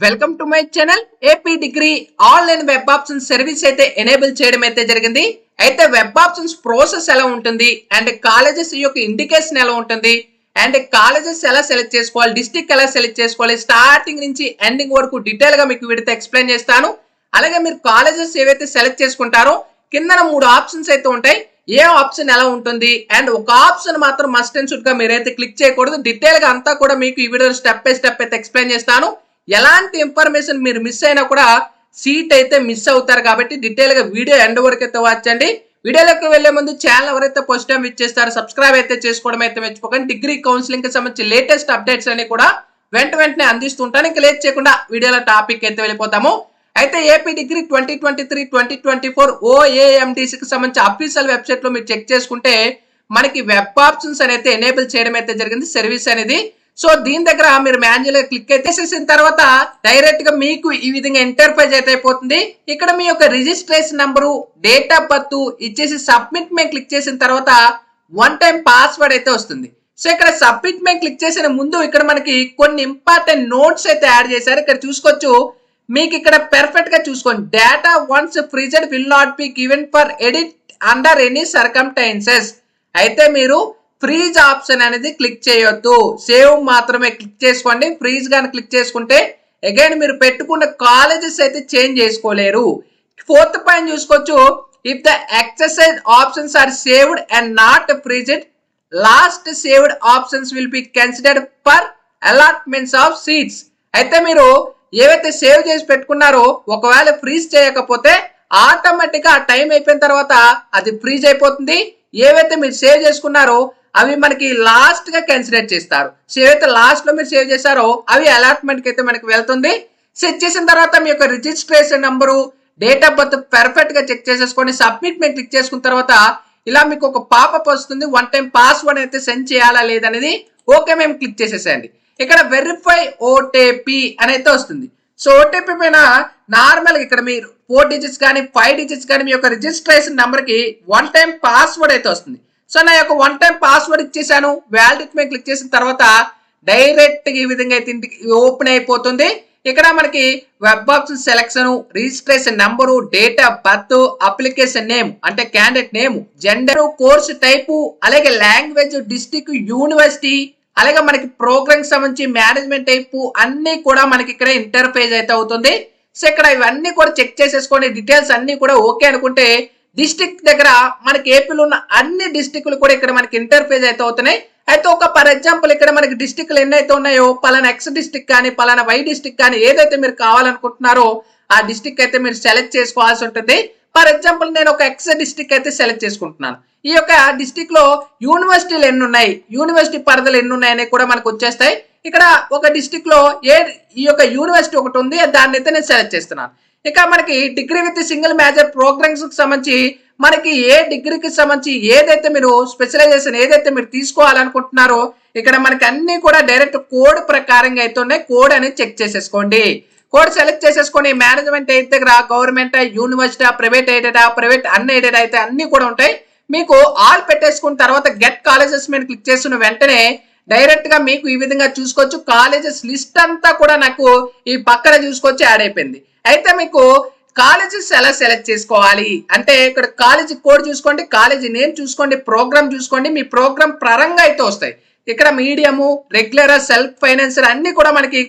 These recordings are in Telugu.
Welcome to my channel. AP degree online web options service అయితే ఎనేబుల్ చేయడం అయితే జరిగింది. అయితే వెబ్ ఆప్షన్స్ ప్రాసెస్ ఎలా ఉంటుంది అండ్ కాలేజెస్ యొక్క ఇండికేషన్ ఎలా ఉంటుంది అండ్ కాలేజెస్ ఎలా సెలెక్ట్ చేసుకోవాలి, డిస్ట్రిక్ట్ ఎలా సెలెక్ట్ చేసుకోవాలి, స్టార్టింగ్ నుంచి ఎండింగ్ వరకు డీటెయిల్ గా మీకు వీడితో ఎక్స్ప్లెయిన్ చేస్తాను. అలాగే మీరు కాలేజెస్ ఏవైతే సెలెక్ట్ చేసుకుంటారో కింద 3 ఆప్షన్స్ అయితే ఉంటాయి. ఏ ఆప్షన్ ఎలా ఉంటుంది అండ్ ఒక ఆప్షన్ మాత్రం మస్ట్ అండ్ షుడ్ గా మీరైతే క్లిక్ చేయకూడదు. డీటెయిల్ గా అంతా కూడా మీకు ఈ వీడియో స్టెప్ బై స్టెప్ అయితే ఎక్స్ప్లెయిన్ చేస్తాను. ఎలాంటి ఇన్ఫర్మేషన్ మీరు మిస్ అయినా కూడా సీట్ అయితే మిస్ అవుతారు కాబట్టి డీటెయిల్ గా వీడియో ఎండ్ వరకు అయితే వచ్చండి. వీడియోలోకి వెళ్లే ముందు ఛానల్ ఎవరైతే ఫస్ట్ టైం ఇచ్చేస్తారో సబ్స్క్రైబ్ అయితే చేసుకోవడం అయితే మర్చిపోకండి. డిగ్రీ కౌన్సిలింగ్ కి సంబంధించి లేటెస్ట్ అప్డేట్స్ అన్ని కూడా వెంటనే అందిస్తుంటాను. ఇంకా లేట్ చేయకుండా వీడియోలో టాపిక్ అయితే వెళ్ళిపోతాము. అయితే ఏపీ డిగ్రీ 2023-2024 OAMDCకి సంబంధించి అఫీషియల్ వెబ్సైట్ లో మీరు చెక్ చేసుకుంటే మనకి వెబ్ ఆప్షన్స్ అనేది ఎనేబుల్ చేయడం అయితే జరిగింది సర్వీస్ అనేది. సో దీని దగ్గర మీరు మాన్యువల్ గా క్లిక్ అయితే చేసిన తర్వాత డైరెక్ట్ గా మీకు ఈ విధంగా ఇంటర్ఫేస్ అయితే అయిపోతుంది. ఇక్కడ మీ యొక్క registration number, date of birth ఇచ్చేసి సబ్మిట్ మేము క్లిక్ చేసిన తర్వాత 1 టైం పాస్వర్డ్ అయితే వస్తుంది. సో ఇక్కడ సబ్మిట్ మేము క్లిక్ చేసిన ముందు ఇక్కడ మనకి కొన్ని ఇంపార్టెంట్ నోట్స్ అయితే యాడ్ చేశారు. ఇక్కడ చూసుకోవచ్చు. మీకు ఇక్కడ పెర్ఫెక్ట్ గా చూసుకోండి. Data once freezed will not be given for edit under any circumstances. అయితే మీరు ఫ్రీజ్ ఆప్షన్ అనేది క్లిక్ చేయొద్దు, సేవ్ మాత్రమే క్లిక్ చేసుకోండి. ఫ్రీజ్ గాని క్లిక్ చేసుకుంటే అగైన్ మీరు పెట్టుకున్న కాలేజెస్ అయితే చేంజ్ చేసుకోలేరు. 4th పాయింట్ చూసుకోవచ్చు. If the exercise options are saved and not freezed, last saved options will be considered for allotments of seats. అయితే మీరు ఏవైతే సేవ్ చేసి పెట్టుకున్నారో ఒకవేళ ఫ్రీజ్ చేయకపోతే ఆటోమేటిక్ గా ఆ టైం అయిపోయిన తర్వాత అది ఫ్రీజ్ అయిపోతుంది. ఏవైతే మీరు సేవ్ చేసుకున్నారో అవి మనకి లాస్ట్ గా కన్సిడర్ చేస్తారు. సో ఏవైతే లాస్ట్ లో మీరు సేవ్ చేశారో అవి అలాట్మెంట్ కి అయితే మనకి వెళ్తుంది. సెట్ చేసిన తర్వాత మీ యొక్క registration number, date of birth perfect గా చెక్ చేసేసుకొని సబ్మిట్ మేము క్లిక్ చేసుకున్న తర్వాత ఇలా మీకు ఒక పాపప్ వస్తుంది. 1 టైం పాస్వర్డ్ అయితే సెండ్ చేయాలా లేదనేది ఓకే మేము క్లిక్ చేసేసేయండి. ఇక్కడ వెరిఫై ఓటీపీ అనేది వస్తుంది. సో ఓటీపీ పైన నార్మల్ ఇక్కడ మీరు 4 డిజిట్స్ కానీ 5 డిజిట్స్ కానీ మీ యొక్క రిజిస్ట్రేషన్ నెంబర్ కి 1 టైం పాస్వర్డ్ అయితే వస్తుంది. సో నా యొక్క 1 టైం పాస్వర్డ్ ఇచ్చేసాను. వ్యాలిడిటీ మీద క్లిక్ చేసిన తర్వాత డైరెక్ట్ ఈ విధంగా అయితే ఇంటికి ఓపెన్ అయిపోతుంది. ఇక్కడ మనకి web option selection, registration number, date of birth, application name అంటే candidate name, gender, course type, అలాగే లాంగ్వేజ్, డిస్ట్రిక్ట్, యూనివర్సిటీ, అలాగే మనకి ప్రోగ్రామ్ సంబంధించి మేనేజ్మెంట్ టైపు అన్ని కూడా మనకి ఇక్కడ ఇంటర్ఫేస్ అయితే అవుతుంది. సో ఇక్కడ ఇవన్నీ కూడా చెక్ చేసేసుకోండి. డీటెయిల్స్ అన్ని కూడా ఓకే అనుకుంటే డిస్ట్రిక్ట్ దగ్గర మనకి ఏపీలో ఉన్న అన్ని డిస్ట్రిక్ట్లు కూడా ఇక్కడ మనకి ఇంటర్ఫేస్ అయితే అవుతున్నాయి. అయితే ఒక ఫర్ ఎగ్జాంపుల్ ఇక్కడ మనకి డిస్ట్రిక్ట్లు ఎన్నైతే ఉన్నాయో పలానా ఎక్స్ డిస్ట్రిక్ట్ కానీ పలానా వై డిస్ట్రిక్ట్ కానీ ఏదైతే మీరు కావాలనుకుంటున్నారో ఆ డిస్ట్రిక్ట్ అయితే మీరు సెలెక్ట్ చేసుకోవాల్సి ఉంటుంది. ఫర్ ఎగ్జాంపుల్ నేను ఒక ఎక్స్ డిస్ట్రిక్ట్ అయితే సెలెక్ట్ చేసుకుంటున్నాను. ఈ యొక్క డిస్ట్రిక్ట్ లో యూనివర్సిటీలు ఎన్ని ఉన్నాయి, యూనివర్సిటీ పరిధులు ఎన్ని ఉన్నాయని కూడా మనకు వచ్చేస్తాయి. ఇక్కడ ఒక డిస్ట్రిక్ట్ లో ఈ యొక్క యూనివర్సిటీ ఒకటి ఉంది, దాన్ని అయితే నేను సెలెక్ట్ చేస్తున్నాను. ఇక మనకి degree with single major programmes కి సంబంధించి మనకి ఏ డిగ్రీకి సంబంధించి ఏదైతే మీరు స్పెషలైజేషన్ ఏదైతే మీరు తీసుకోవాలనుకుంటున్నారో ఇక్కడ మనకి అన్ని కూడా డైరెక్ట్ కోడ్ ప్రకారంగా అయితే ఉన్నాయి. కోడ్ అనేది చెక్ చేసేసుకోండి. కోడ్ సెలెక్ట్ చేసేసుకొని మేనేజ్మెంట్ ఎయిడ్ దగ్గర government, university, private aided, private unaided అయితే అన్ని కూడా ఉంటాయి. మీకు ఆల్ పెట్టేసుకున్న తర్వాత గెట్ కాలేజెస్ మీద క్లిక్ చేస్తున్న వెంటనే డైరెక్ట్ గా మీకు ఈ విధంగా చూసుకోవచ్చు. కాలేజెస్ లిస్ట్ అంతా కూడా నాకు ఈ పక్కన చూసుకోవచ్చు యాడ్ అయిపోయింది. అయితే మీకు కాలేజెస్ ఎలా సెలెక్ట్ చేసుకోవాలి అంటే ఇక్కడ కాలేజీ కోడ్ చూసుకోండి, కాలేజీ నేమ్ చూసుకోండి, ప్రోగ్రామ్ చూసుకోండి. మీ ప్రోగ్రామ్ పరంగా అయితే వస్తాయి. ఇక్కడ మీడియము, రెగ్యులర్, సెల్ఫ్ ఫైనాన్సర్ అన్ని కూడా మనకి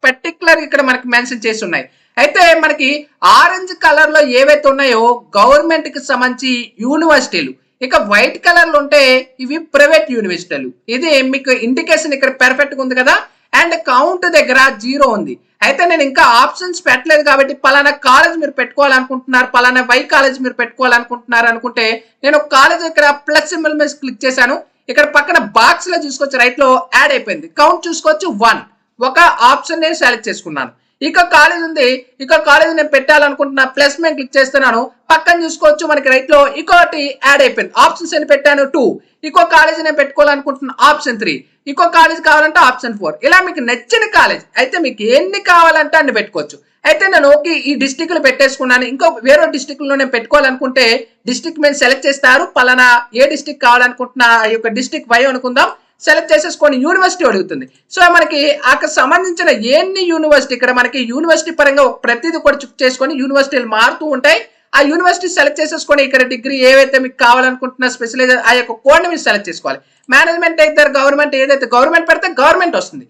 పర్టికులర్ ఇక్కడ మనకి మెన్షన్ చేసి ఉన్నాయి. అయితే మనకి ఆరెంజ్ కలర్ లో ఏవైతే ఉన్నాయో గవర్నమెంట్ కి సంబంధించి యూనివర్సిటీలు, ఇక వైట్ కలర్ లో ఉంటే ఇవి ప్రైవేట్ యూనివర్సిటీలు. ఇది మీకు ఇండికేషన్ ఇక్కడ పెర్ఫెక్ట్ గా ఉంది కదా. అండ్ కౌంట్ దగ్గర 0 ఉంది. అయితే నేను ఇంకా ఆప్షన్స్ పెట్టలేదు కాబట్టి పలానా కాలేజ్ మీరు పెట్టుకోవాలనుకుంటున్నారు, పలానా వై కాలేజ్ మీరు పెట్టుకోవాలనుకుంటున్నారు అనుకుంటే నేను ఒక కాలేజ్ ఇక్కడ ప్లస్ సింబల్ మీద క్లిక్ చేశాను. ఇక్కడ పక్కన బాక్స్ లో చూసుకోవచ్చు రైట్ లో యాడ్ అయిపోయింది. కౌంట్ చూసుకోవచ్చు 1. ఒక ఆప్షన్ నేను సెలెక్ట్ చేసుకున్నాను. ఇక కాలేజ్ ఉంది, ఇక కాలేజ్ నేను పెట్టాలనుకుంటున్నా, ప్లస్ మేము క్లిక్ చేస్తున్నాను. పక్కన చూసుకోవచ్చు మనకి రైట్ లో ఇంకోటి యాడ్ అయిపోయింది. ఆప్షన్స్ అని పెట్టాను 2. ఇంకో కాలేజ్ నేను పెట్టుకోవాలనుకుంటున్నా ఆప్షన్ 3. ఇంకో కాలేజ్ కావాలంటే ఆప్షన్ 4. ఇలా మీకు నచ్చిన కాలేజ్ అయితే మీకు ఎన్ని కావాలంటే అన్ని పెట్టుకోవచ్చు. అయితే నేను ఓకే ఈ డిస్ట్రిక్ట్ లో పెట్టేసుకున్నాను. ఇంకో వేరే డిస్ట్రిక్ట్ లో నేను పెట్టుకోవాలనుకుంటే డిస్ట్రిక్ట్ మేము సెలెక్ట్ చేస్తారు. పలానా ఏ డిస్ట్రిక్ట్ కావాలనుకుంటున్నా ఈ యొక్క డిస్ట్రిక్ట్ వై అనుకుందాం. సెలెక్ట్ చేసేసుకొని యూనివర్సిటీ అడుగుతుంది. సో మనకి అక్కడ సంబంధించిన ఎన్ని యూనివర్సిటీ, ఇక్కడ మనకి యూనివర్సిటీ పరంగా ప్రతిదీ కూడా చెక్ చేసుకొని యూనివర్సిటీలు మారుతూ ఉంటాయి. ఆ యూనివర్సిటీ సెలెక్ట్ చేసేసుకొని ఇక్కడ డిగ్రీ ఏవైతే మీకు కావాలనుకుంటున్న స్పెషలైజ్ ఆ యొక్క కోడ్ని మీరు సెలెక్ట్ చేసుకోవాలి. మేనేజ్మెంట్ అయితే గవర్నమెంట్, ఏదైతే గవర్నమెంట్ పెడితే గవర్నమెంట్ వస్తుంది.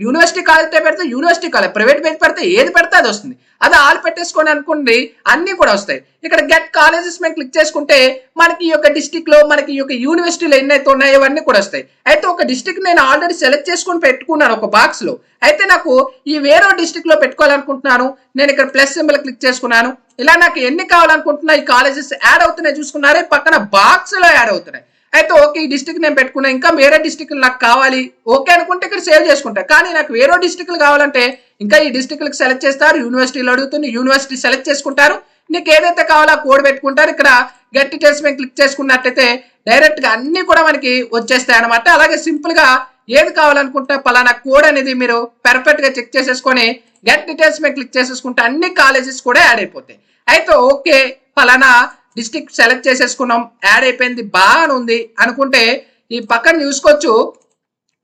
యూనివర్సిటీ కాలేజ్ పెడితే యూనివర్సిటీ కాలేజ్, ప్రైవేట్ పేజ్ పెడితే ఏది పెడితే అది వస్తుంది. అది ఆల్ పెట్టేసుకొని అనుకోండి అన్ని కూడా వస్తాయి. ఇక్కడ గెట్ కాలేజెస్ మేము క్లిక్ చేసుకుంటే మనకి ఈ యొక్క డిస్టిక్ లో మనకి ఈ యొక్క యూనివర్సిటీలు ఎన్నైతే ఉన్నాయో అవన్నీ కూడా వస్తాయి. అయితే ఒక డిస్టిక్ నేను ఆల్రెడీ సెలెక్ట్ చేసుకొని పెట్టుకున్నాను ఒక బాక్స్ లో. అయితే నాకు ఈ వేరే డిస్టిక్ లో పెట్టుకోవాలనుకుంటున్నాను. నేను ఇక్కడ ప్లస్ సింబల్ క్లిక్ చేసుకున్నాను. ఇలా నాకు ఎన్ని కావాలనుకుంటున్నా ఈ కాలేజెస్ యాడ్ అవుతున్నాయి చూసుకున్నారే, పక్కన బాక్స్ లో యాడ్ అవుతున్నాయి. అయితే ఓకే ఈ డిస్టిక్ నేను పెట్టుకున్నా, ఇంకా వేరే డిస్టిక్ నాకు కావాలి ఓకే అనుకుంటే ఇక్కడ సేవ్ చేసుకుంటా. కానీ నాకు వేరే డిస్టిక్లు కావాలంటే ఇంకా ఈ డిస్టిక్లకు సెలెక్ట్ చేస్తారు, యూనివర్సిటీలు అడుగుతుంది, యూనివర్సిటీ సెలెక్ట్ చేసుకుంటారు. నీకు ఏదైతే కావాలో ఆ కోడ్ పెట్టుకుంటారు. ఇక్కడ గెట్ డీటెయిల్స్ మేము క్లిక్ చేసుకున్నట్లయితే డైరెక్ట్ గా అన్ని కూడా మనకి వచ్చేస్తాయి అనమాట. అలాగే సింపుల్ గా ఏది కావాలనుకుంటే పలానా కోడ్ అనేది మీరు పర్ఫెక్ట్ గా చెక్ చేసేసుకొని గెట్ డీటెయిల్స్ మేము క్లిక్ చేసేసుకుంటే అన్ని కాలేజెస్ కూడా యాడ్ అయిపోతాయి. అయితే ఓకే పలానా డిస్ట్రిక్ట్ సెలెక్ట్ చేసేసుకున్నాం, యాడ్ అయిపోయింది, బాగా ఉంది అనుకుంటే ఈ పక్కన చూసుకోవచ్చు.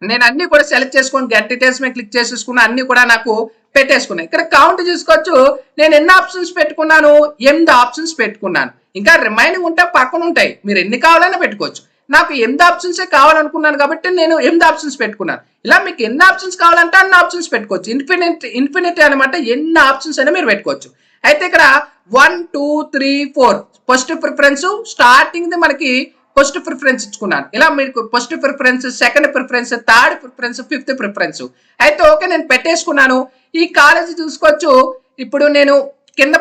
నేను అన్ని కూడా సెలెక్ట్ చేసుకొని గెట్ డీటెయిల్స్ మీద క్లిక్ చేసేసుకున్నా, అన్ని కూడా నాకు పెట్టేసుకున్నాయి. ఇక్కడ కౌంట్ చూసుకోవచ్చు. నేను ఎన్ని ఆప్షన్స్ పెట్టుకున్నాను, 8 ఆప్షన్స్ పెట్టుకున్నాను. ఇంకా రిమైనింగ్ ఉంటే పక్కన ఉంటాయి, మీరు ఎన్ని కావాలన్నా పెట్టుకోవచ్చు. నాకు 8 ఆప్షన్సే కావాలనుకున్నాను కాబట్టి నేను 8 ఆప్షన్స్ పెట్టుకున్నాను. ఇలా మీకు ఎన్ని ఆప్షన్స్ కావాలంటే అన్ని ఆప్షన్స్ పెట్టుకోవచ్చు. ఇన్ఫినిటీ అనమాట, ఎన్ని ఆప్షన్స్ అయినా మీరు పెట్టుకోవచ్చు. అయితే ఇక్కడ 1 2 3 4 ఫస్ట్ ప్రిఫరెన్స్ స్టార్టింగ్ మనకి ఫస్ట్ ప్రిఫరెన్స్ ఇచ్చుకున్నాను. ఇలా మీకు first preference, second preference, third preference, fifth preference. అయితే ఓకే నేను పెట్టేసుకున్నాను. ఈ కాలేజ్ చూసుకోవచ్చు. ఇప్పుడు నేను కింద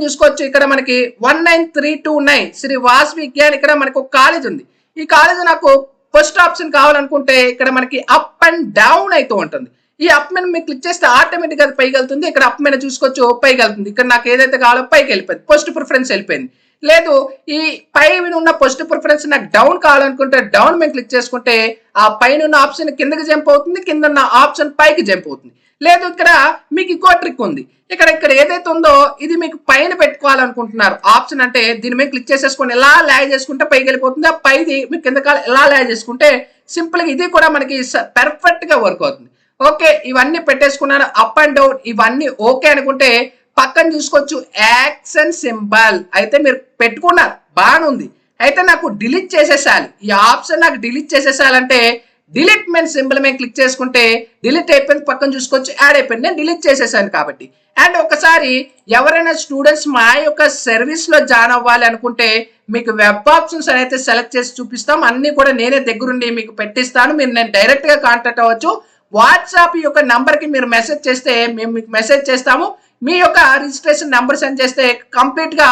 చూసుకోవచ్చు. ఇక్కడ మనకి 19329 శ్రీ వాసవి విజ్ఞాన్, ఇక్కడ మనకి ఒక కాలేజ్ ఉంది. ఈ కాలేజ్ నాకు ఫస్ట్ ఆప్షన్ కావాలనుకుంటే ఇక్కడ మనకి అప్ అండ్ డౌన్ అయితే ఉంటుంది. ఈ అప్ మీద మీరు క్లిక్ చేస్తే ఆటోమేటిక్ అది పైకి వెళ్తుంది. ఇక్కడ అప్ మీద చూసుకోవచ్చు పైకి వెళ్తుంది. ఇక్కడ నాకు ఏదైతే కావాలో పైకి వెళ్ళిపోయింది, ఫస్ట్ ప్రిఫరెన్స్ వెళ్ళిపోయింది. లేదు ఈ పైన ఉన్న ఫస్ట్ ప్రిఫరెన్స్ నాకు డౌన్ కావాలనుకుంటే డౌన్ మీద క్లిక్ చేసుకుంటే ఆ పైన ఉన్న ఆప్షన్ కిందకి జంప్ అవుతుంది, కింద ఉన్న ఆప్షన్ పైకి జంప్ అవుతుంది. లేదు ఇక్కడ మీకు ఇంకో ట్రిక్ ఉంది. ఇక్కడ ఏదైతే ఉందో ఇది మీకు పైన పెట్టుకోవాలనుకుంటున్నారు ఆప్షన్ అంటే దీని మీద క్లిక్ చేసేసుకొని ఎలా ల్యాగ్ చేసుకుంటే పైకి వెళ్ళిపోతుంది. ఆ పైది మీకు కింద ఎలా ల్యాగ్ చేసుకుంటే సింపుల్ గా ఇది కూడా మనకి పర్ఫెక్ట్ గా వర్క్ అవుతుంది. ఓకే ఇవన్నీ పెట్టేసుకున్నాను, అప్ అండ్ డౌన్ ఇవన్నీ ఓకే అనుకుంటే పక్కన చూసుకోవచ్చు యాక్షన్ సింబల్ అయితే మీరు పెట్టుకున్నారు బాగానే ఉంది. అయితే నాకు డిలీట్ చేసేసాలి, ఈ ఆప్షన్ నాకు డిలీట్ చేసేసాలంటే డిలీట్ మెన్ సింబల్ మీద క్లిక్ చేసుకుంటే డిలీట్ అయిపోయింది, పక్కన చూసుకోవచ్చు యాడ్ అయిపోయింది. నేను డిలీట్ చేసేసాను కాబట్టి. అండ్ ఒకసారి ఎవరైనా స్టూడెంట్స్ మా యొక్క సర్వీస్ లో జాయిన్ అవ్వాలి అనుకుంటే మీకు వెబ్ ఆప్షన్స్ అయితే సెలెక్ట్ చేసి చూపిస్తాం, అన్ని కూడా నేనే దగ్గరుండి మీకు పెట్టిస్తాను. మీరు నేను డైరెక్ట్ గా కాంటాక్ట్ అవ్వచ్చు. వాట్సాప్ యొక్క నంబర్ కి మీరు మెసేజ్ చేస్తే మేము మీకు మెసేజ్ చేస్తాము. మీ యొక్క రిజిస్ట్రేషన్ నెంబర్ సెండ్ చేస్తే కంప్లీట్ గా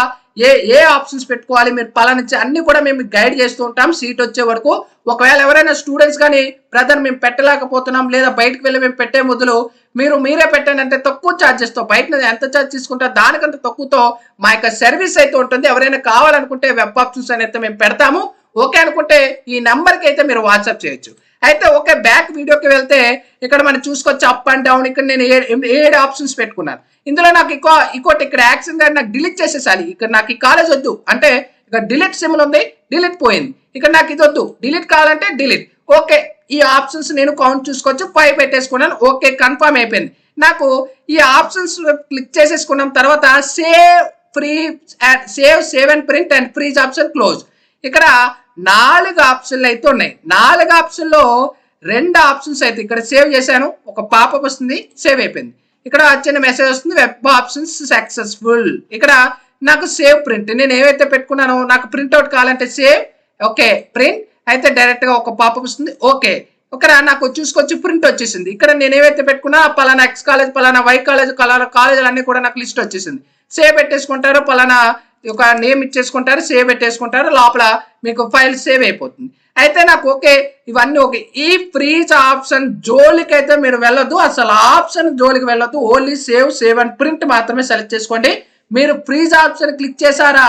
ఏ ఆప్షన్స్ పెట్టుకోవాలి మీరు పలానిచ్చి అన్ని కూడా మేము గైడ్ చేస్తూ ఉంటాం సీట్ వచ్చే వరకు. ఒకవేళ ఎవరైనా స్టూడెంట్స్ కానీ బ్రదర్ మేము పెట్టలేకపోతున్నాం లేదా బయటకు వెళ్ళి మేము పెట్టే మొదలు మీరే పెట్టండి అంటే తక్కువ ఛార్జెస్ తో, బయట ఎంత ఛార్జ్ తీసుకుంటారో దానికంటే తక్కువతో మా యొక్క సర్వీస్ అయితే ఉంటుంది. ఎవరైనా కావాలనుకుంటే వెబ్ ఆప్షన్స్ అయితే మేము పెడతాము. ఓకే అనుకుంటే ఈ నంబర్కి అయితే మీరు వాట్సాప్ చేయొచ్చు. అయితే ఓకే బ్యాక్ వీడియోకి వెళ్తే ఇక్కడ మనం చూసుకోవచ్చు అప్ అండ్ డౌన్. ఇక్కడ నేను 7 ఆప్షన్స్ పెట్టుకున్నాను. ఇందులో నాకు ఇంకోటి ఇక్కడ యాక్షన్ గారు నాకు డిలీట్ చేసేసాలి. ఇక్కడ నాకు ఈ కాలేజ్ వద్దు అంటే ఇక్కడ డిలీట్ సింబల్ ఉంది, డిలీట్ పోయింది. ఇక్కడ నాకు ఇది వద్దు, డిలీట్ కావాలంటే డిలీట్. ఓకే ఈ ఆప్షన్స్ నేను కౌంట్ చూసుకోవచ్చు 5 పెట్టేసుకున్నాను. ఓకే కన్ఫర్మ్ అయిపోయింది. నాకు ఈ ఆప్షన్స్ క్లిక్ చేసేసుకున్నాం తర్వాత save and print and freeze option close. ఇక్కడ 4 ఆప్షన్లు అయితే ఉన్నాయి. 4 ఆప్షన్లో 2 ఆప్షన్స్ అయితే ఇక్కడ సేవ్ చేశాను. ఒక పాపప్ వస్తుంది, సేవ్ అయిపోయింది. ఇక్కడ చిన్న మెసేజ్ వస్తుంది వెబ్ ఆప్షన్స్ సక్సెస్ఫుల్. ఇక్కడ నాకు సేవ్ ప్రింట్, నేను ఏవైతే పెట్టుకున్నానో నాకు ప్రింట్అవుట్ కావాలంటే సేవ్ ఓకే ప్రింట్ అయితే డైరెక్ట్ గా ఒక పాపప్ వస్తుంది. ఓకే ఇక్కడ నాకు చూసుకొచ్చి ప్రింట్ వచ్చేసింది. ఇక్కడ నేను ఏవైతే పెట్టుకున్నా పలానా ఎక్స్ కాలేజ్, పలానా వై కాలేజ్, కాలేజీలు అన్ని కూడా నాకు లిస్ట్ వచ్చేసింది. సేవ్ పెట్టేసుకుంటారు, పలానా ఒక నేమ్ ఇచ్చేసుకుంటారు, సేవ్ పెట్టేసుకుంటారు, లోపల మీకు ఫైల్ సేవ్ అయిపోతుంది. అయితే నాకు ఓకే ఇవన్నీ ఓకే. ఈ ఫ్రీజ్ ఆప్షన్ జోలికి అయితే మీరు వెళ్ళొద్దు, అసలు ఆప్షన్ జోలికి వెళ్ళొద్దు. ఓన్లీ సేవ్ అండ్ ప్రింట్ మాత్రమే సెలెక్ట్ చేసుకోండి. మీరు ఫ్రీజ్ ఆప్షన్ క్లిక్ చేశారా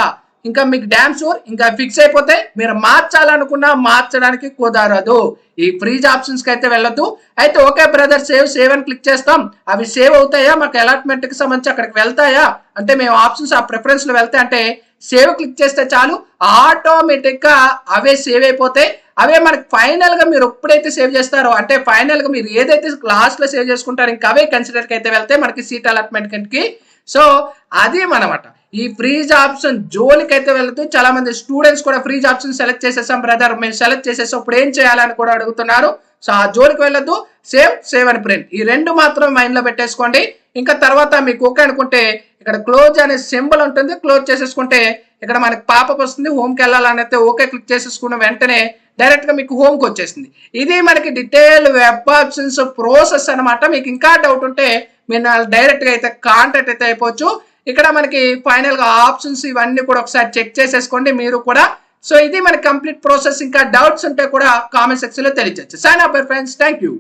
ఇంకా మీకు డ్యామ్ షూర్ ఇంకా ఫిక్స్ అయిపోతే మీరు మార్చాలనుకున్నా మార్చడానికి కుదరదు. ఈ ఫ్రీజ్ ఆప్షన్స్ కి అయితే వెళ్ళొద్దు. అయితే ఓకే బ్రదర్ సేవ్ అని క్లిక్ చేస్తాం, అవి సేవ్ అవుతాయా, మాకు అలాట్మెంట్ కి సంబంధించి అక్కడికి వెళ్తాయా అంటే మేము ఆప్షన్స్ ఆ ప్రిఫరెన్స్ లో వెళ్తే అంటే సేవ్ క్లిక్ చేస్తే చాలు ఆటోమేటిక్ గా అవే సేవ్ అయిపోతాయి. అవే మనకి ఫైనల్ గా మీరు ఎప్పుడైతే సేవ్ చేస్తారో అంటే ఫైనల్ గా మీరు ఏదైతే లాస్ట్ లో సేవ్ చేసుకుంటారో ఇంకా అవే కన్సిడర్ కి అయితే వెళ్తే మనకి సీట్ అలాట్మెంట్ కి. సో అది మనమాట ఈ ఫ్రీజ్ ఆప్షన్ జోలికి అయితే వెళ్తూ చాలా మంది స్టూడెంట్స్ కూడా ఫ్రీజ్ ఆప్షన్ సెలెక్ట్ చేసేసాం బ్రదర్, మేము సెలెక్ట్ చేసేసాం ఇప్పుడు ఏం చేయాలని కూడా అడుగుతున్నారు. సో ఆ జోలికి వెళ్ళొద్దు, సేవ్ అని ప్రింట్ ఈ రెండు మాత్రం మైండ్ లో పెట్టేసుకోండి. ఇంకా తర్వాత మీకు ఓకే అనుకుంటే ఇక్కడ క్లోజ్ అనే సింబల్ ఉంటుంది, క్లోజ్ చేసేసుకుంటే ఇక్కడ మనకి పాపప్ వస్తుంది, హోమ్కి వెళ్ళాలని అయితే ఓకే క్లిక్ చేసేసుకున్న వెంటనే డైరెక్ట్ గా మీకు హోమ్కి వచ్చేసింది. ఇది మనకి డీటెయిల్ వెబ్ ఆప్షన్స్ ప్రోసెస్ అనమాట. మీకు ఇంకా డౌట్ ఉంటే మీరు డైరెక్ట్ గా అయితే కాంటాక్ట్ అయితే అయిపోవచ్చు. ఇక్కడ మనకి ఫైనల్ గా ఆప్షన్స్ ఇవన్నీ కూడా ఒకసారి చెక్ చేసేసుకోండి మీరు కూడా. సో ఇది మన కంప్లీట్ ప్రాసెస్. ఇంకా డౌట్స్ ఉంటే కూడా కామెంట్ సెక్షన్ లో తెలియజేయచ్చు. Sign up friends, thank you.